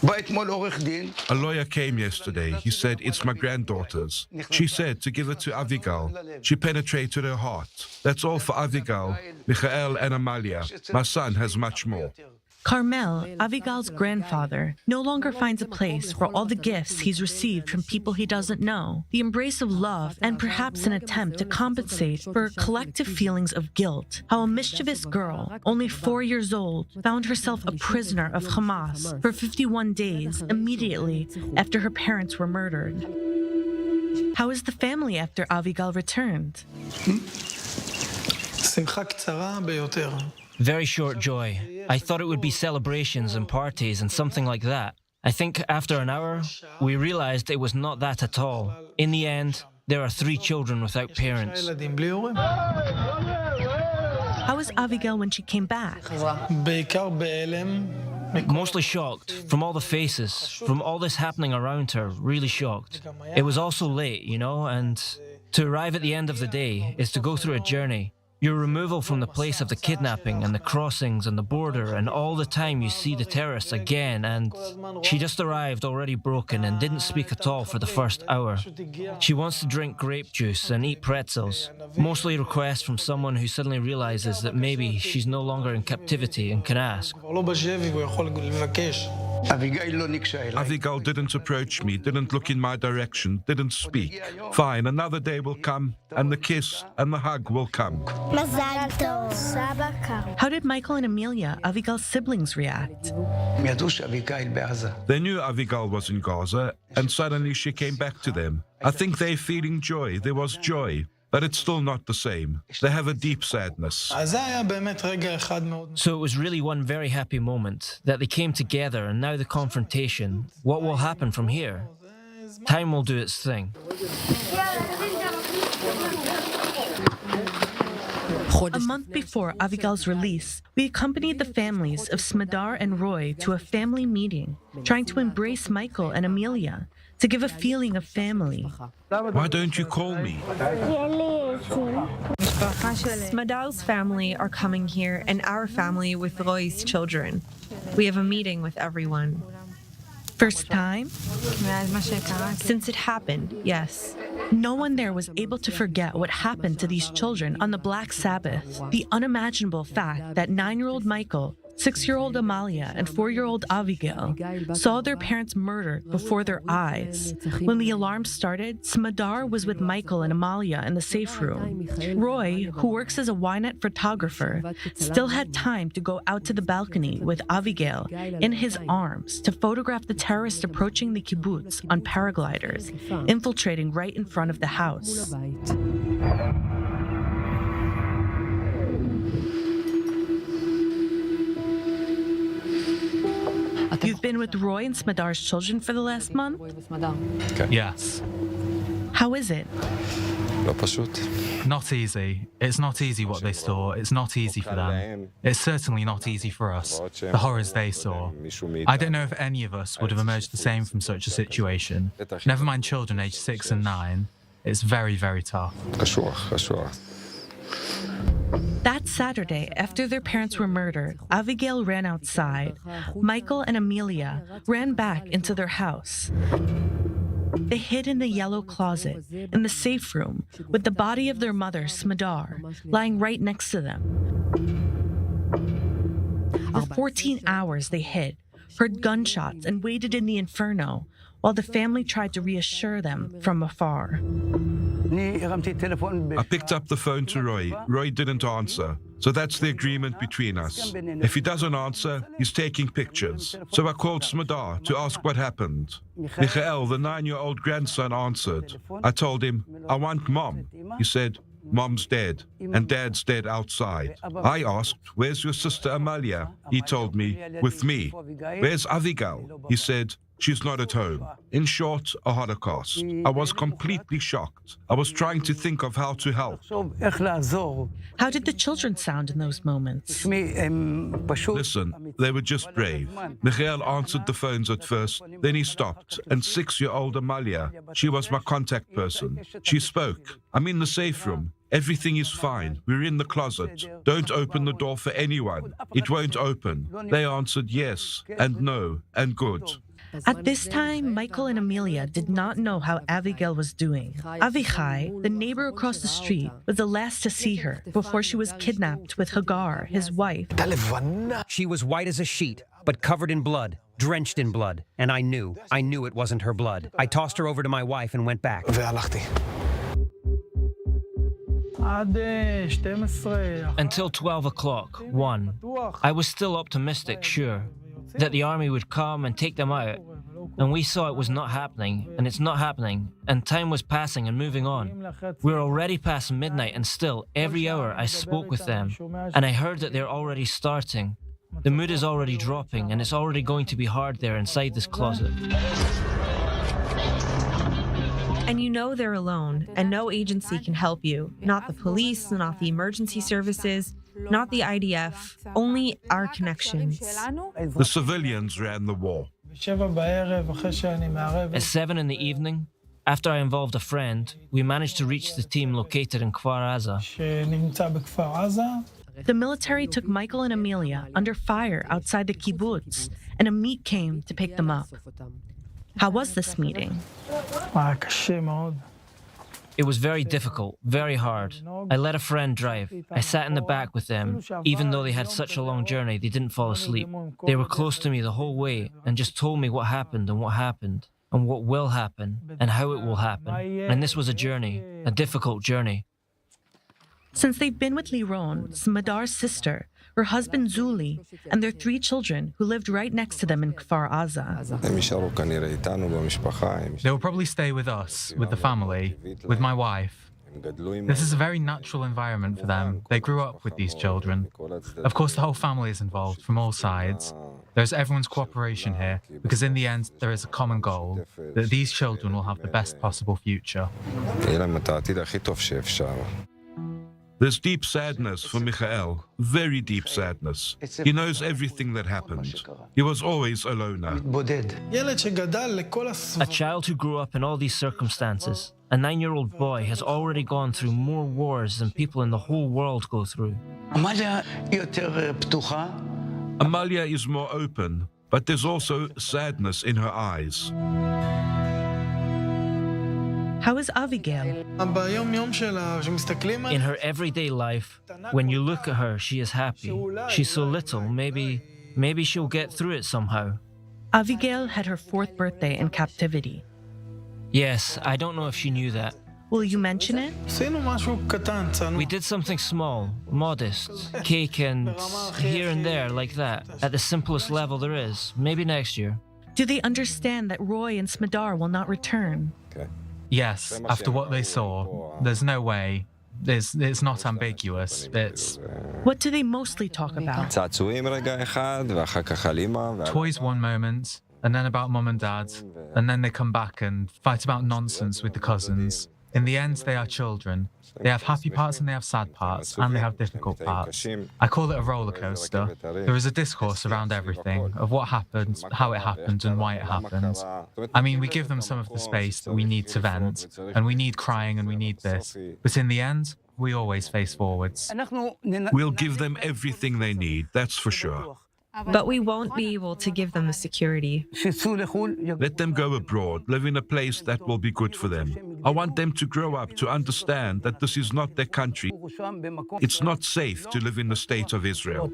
A lawyer came yesterday. He said, it's my granddaughter's. She said to give it to Avigal. She penetrated her heart. That's all for Avigal, Michael, and Amalia. My son has much more. Carmel, Avigal's grandfather, no longer finds a place for all the gifts he's received from people he doesn't know, the embrace of love, and perhaps an attempt to compensate for collective feelings of guilt. How a mischievous girl, only 4 years old, found herself a prisoner of Hamas for 51 days immediately after her parents were murdered. How is the family after Avigal returned? Very short joy. I thought it would be celebrations and parties and something like that. I think after an hour, we realized it was not that at all. In the end, there are 3 children without parents. How was Avigal when she came back? Mostly shocked, from all the faces, from all this happening around her, really shocked. It was also late, and to arrive at the end of the day is to go through a journey. Your removal from the place of the kidnapping and the crossings and the border, and all the time you see the terrorists again, and she just arrived already broken and didn't speak at all for the first hour. She wants to drink grape juice and eat pretzels, mostly requests from someone who suddenly realizes that maybe she's no longer in captivity and can ask. Avigal didn't approach me, didn't look in my direction, didn't speak. Fine, another day will come, and the kiss and the hug will come. How did Michael and Amelia, Avigal's siblings, react? They knew Avigal was in Gaza, and suddenly she came back to them. I think they're feeling joy. There was joy. But it's still not the same. They have a deep sadness. So it was really one very happy moment, that they came together, and now the confrontation. What will happen from here? Time will do its thing. A month before Avigal's release, we accompanied the families of Smadar and Roy to a family meeting, trying to embrace Michael and Amelia, to give a feeling of family. Why don't you call me? Smadar's family are coming here, and our family with Roy's children. We have a meeting with everyone. First time? Since it happened, yes. No one there was able to forget what happened to these children on the Black Sabbath. The unimaginable fact that 9-year-old Michael, 6-year-old Amalia, and 4-year-old Avigal saw their parents murdered before their eyes. When the alarm started, Smadar was with Michael and Amalia in the safe room. Roy, who works as a Ynet photographer, still had time to go out to the balcony with Avigal in his arms to photograph the terrorists approaching the kibbutz on paragliders, infiltrating right in front of the house. You've been with Roy and Smadar's children for the last month? Yes. How is it? Not easy. It's not easy what they saw. It's not easy for them. It's certainly not easy for us. The horrors they saw. I don't know if any of us would have emerged the same from such a situation. Never mind children aged 6 and 9. It's very, very tough. That Saturday, after their parents were murdered, Avigal ran outside. Michael and Amelia ran back into their house. They hid in the yellow closet, in the safe room, with the body of their mother, Smadar, lying right next to them. For 14 hours they hid, heard gunshots, and waited in the inferno, while the family tried to reassure them from afar. I picked up the phone to Roy. Roy didn't answer. So that's the agreement between us. If he doesn't answer, he's taking pictures. So I called Smadar to ask what happened. Michael, the 9-year-old grandson, answered. I told him, I want Mom. He said, Mom's dead, and Dad's dead outside. I asked, where's your sister Amalia? He told me, with me. Where's Avigal? He said, she's not at home. In short, a Holocaust. I was completely shocked. I was trying to think of how to help. How did the children sound in those moments? Listen, they were just brave. Michael answered the phones at first, then he stopped, and 6-year-old Amalia, she was my contact person. She spoke. I'm in the safe room. Everything is fine. We're in the closet. Don't open the door for anyone. It won't open. They answered yes, and no, and good. At this time, Michael and Amelia did not know how Abigail was doing. Avichai, the neighbor across the street, was the last to see her before she was kidnapped with Hagar, his wife. She was white as a sheet, but covered in blood, drenched in blood, and I knew it wasn't her blood. I tossed her over to my wife and went back. Until 12 o'clock, 1, I was still optimistic, sure, that the army would come and take them out. And we saw it was not happening, and it's not happening, and time was passing and moving on. We were already past midnight, and still, every hour I spoke with them, and I heard that they're already starting. The mood is already dropping, and it's already going to be hard there inside this closet. And you know they're alone, and no agency can help you. Not the police, not the emergency services, not the IDF, only our connections. The civilians ran the war. At 7 in the evening, after I involved a friend, we managed to reach the team located in Kfar Aza. The military took Michael and Amelia under fire outside the kibbutz, and a meet came to pick them up. How was this meeting? It was very difficult, very hard. I let a friend drive. I sat in the back with them. Even though they had such a long journey, they didn't fall asleep. They were close to me the whole way and just told me what happened and what will happen and how it will happen. And this was a journey, a difficult journey. Since they've been with Liron, Smadar's sister, her husband Zuli, and their 3 children who lived right next to them in Kfar Aza. They will probably stay with us, with the family, with my wife. This is a very natural environment for them. They grew up with these children. Of course, the whole family is involved from all sides. There's everyone's cooperation here, because in the end, there is a common goal, that these children will have the best possible future. There's deep sadness for Michael, very deep sadness. He knows everything that happened. He was always a loner. A child who grew up in all these circumstances, a 9-year-old boy, has already gone through more wars than people in the whole world go through. Amalia is more open, but there's also sadness in her eyes. How is Abigail? In her everyday life, when you look at her, she is happy. She's so little, maybe she'll get through it somehow. Abigail had her 4th birthday in captivity. Yes, I don't know if she knew that. Will you mention it? We did something small, modest, cake and here and there like that, at the simplest level there is, maybe next year. Do they understand that Roy and Smadar will not return? Yes, after what they saw, there's no way. It's not ambiguous. What do they mostly talk about? Toys one moment, and then about mum and dad, and then they come back and fight about nonsense with the cousins. In the end, they are children. They have happy parts and they have sad parts, and they have difficult parts. I call it a roller coaster. There is a discourse around everything, of what happened, how it happened, and why it happened. I mean, we give them some of the space that we need to vent, and we need crying and we need this. But in the end, we always face forwards. We'll give them everything they need, that's for sure. But we won't be able to give them the security. Let them go abroad, live in a place that will be good for them. I want them to grow up to understand that this is not their country. It's not safe to live in the state of Israel.